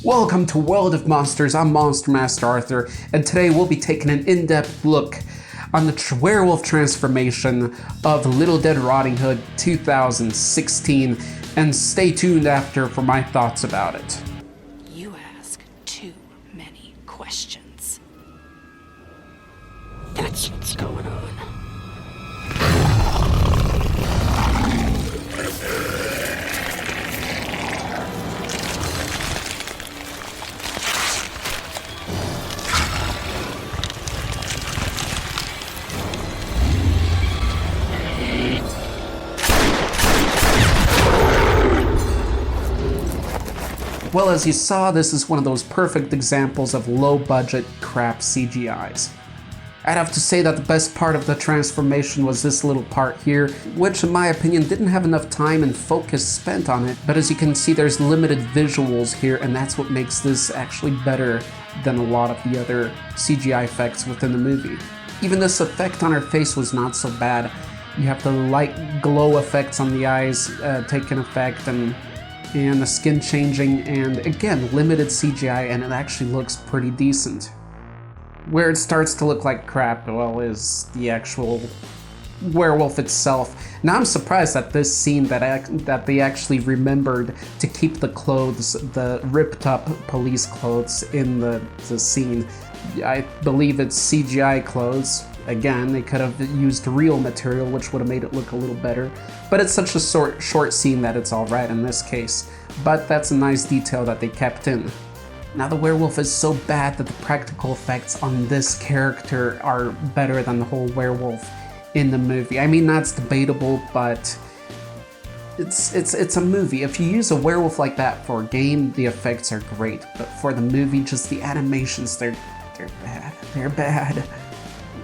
Welcome to World of Monsters. I'm Monster Master Arthur, and today we'll be taking an in-depth look on the werewolf transformation of Little Dead Riding Hood 2016, and stay tuned after for my thoughts about it. You ask too many questions. That's what's going on. Well, as you saw, this is one of those perfect examples of low-budget crap CGIs. I'd have to say that the best part of the transformation was this little part here, which in my opinion didn't have enough time and focus spent on it, but as you can see there's limited visuals here, and that's what makes this actually better than a lot of the other CGI effects within the movie. Even this effect on her face was not so bad. You have the light glow effects on the eyes taking effect, and the skin changing, and again, limited CGI, and it actually looks pretty decent. Where it starts to look like crap, well, is the actual werewolf itself. Now I'm surprised at this scene that they actually remembered to keep the clothes, the ripped up police clothes in the scene. I believe it's CGI clothes. Again, they could have used real material, which would have made it look a little better. But it's such a short scene that it's alright in this case. But that's a nice detail that they kept in. Now the werewolf is so bad that the practical effects on this character are better than the whole werewolf in the movie. I mean, that's debatable, but it's a movie. If you use a werewolf like that for a game, the effects are great. But for the movie, just the animations, they're bad. They're bad.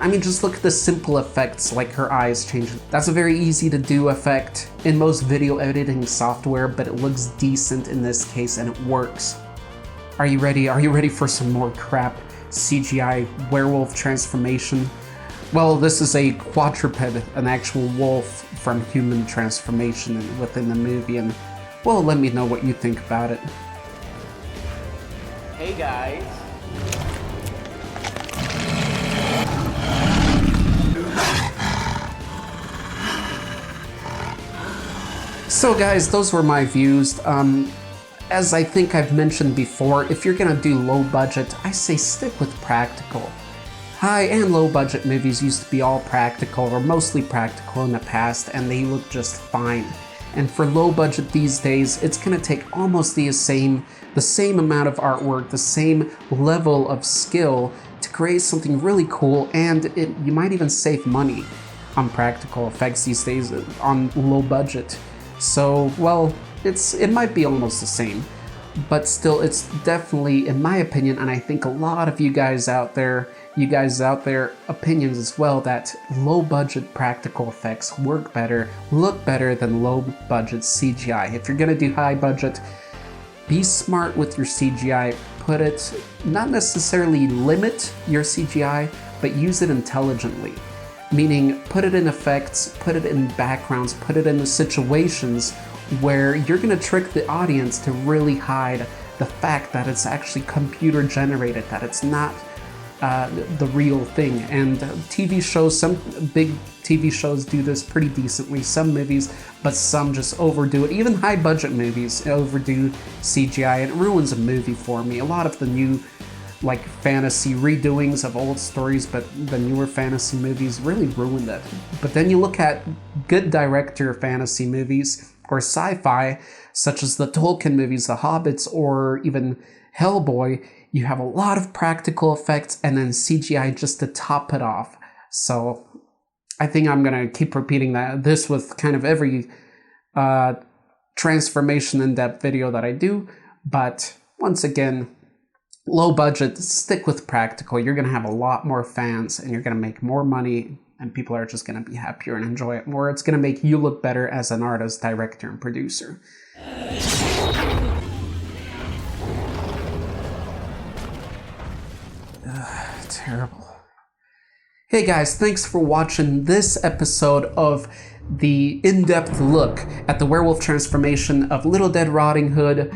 I mean, just look at the simple effects like her eyes changing. That's a very easy to do effect in most video editing software, but it looks decent in this case and it works. Are you ready? Are you ready for some more crap CGI werewolf transformation? Well, this is a quadruped, an actual wolf from human transformation within the movie, and well, let me know what you think about it. Hey guys. So guys, those were my views. As I think I've mentioned before, if you're gonna do low budget, I say stick with practical. High and low budget movies used to be all practical, or mostly practical in the past, and they look just fine. And for low budget these days, it's gonna take almost the same amount of artwork, the same level of skill to create something really cool, and you might even save money on practical effects these days on low budget. So, well, it might be almost the same, but still, it's definitely, in my opinion, and I think a lot of you guys out there opinions as well, that low-budget practical effects work better, look better than low-budget CGI. If you're gonna do high-budget, be smart with your CGI. Put it, not necessarily limit your CGI, but use it intelligently. Meaning, put it in effects, put it in backgrounds, put it in the situations where you're gonna trick the audience to really hide the fact that it's actually computer generated, that it's not the real thing. And TV shows, some big TV shows do this pretty decently, some movies, but some just overdo it. Even high budget movies overdo CGI, and it ruins a movie for me. A lot of the new like fantasy redoings of old stories, but the newer fantasy movies really ruined it. But then you look at good director fantasy movies or sci-fi, such as the Tolkien movies, The Hobbits, or even Hellboy, you have a lot of practical effects and then CGI just to top it off. So I think I'm gonna keep repeating this with kind of every transformation in-depth video that I do, but once again, low budget, stick with practical. You're gonna have a lot more fans and you're gonna make more money, and people are just gonna be happier and enjoy it more. It's gonna make you look better as an artist, director, and producer. Terrible. Hey guys, thanks for watching this episode of the in-depth look at the werewolf transformation of Little Dead Riding Hood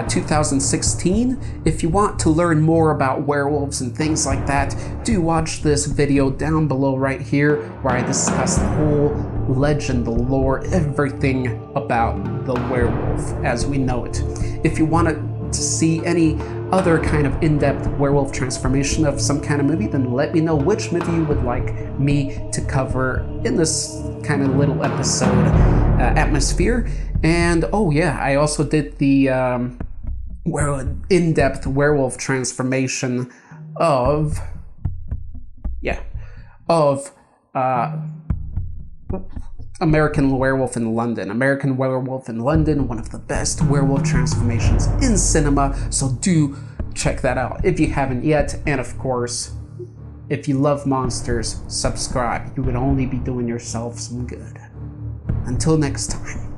2016. If you want to learn more about werewolves and things like that, do watch this video down below right here where I discuss the whole legend, the lore, everything about the werewolf as we know it. If you want to see any other kind of in-depth werewolf transformation of some kind of movie, then let me know which movie you would like me to cover in this kind of little episode atmosphere. And oh yeah, I also did the in-depth werewolf transformation of American Werewolf in London. American Werewolf in London, one of the best werewolf transformations in cinema, so do check that out if you haven't yet. And of course, if you love monsters, subscribe. You would only be doing yourself some good. Until next time.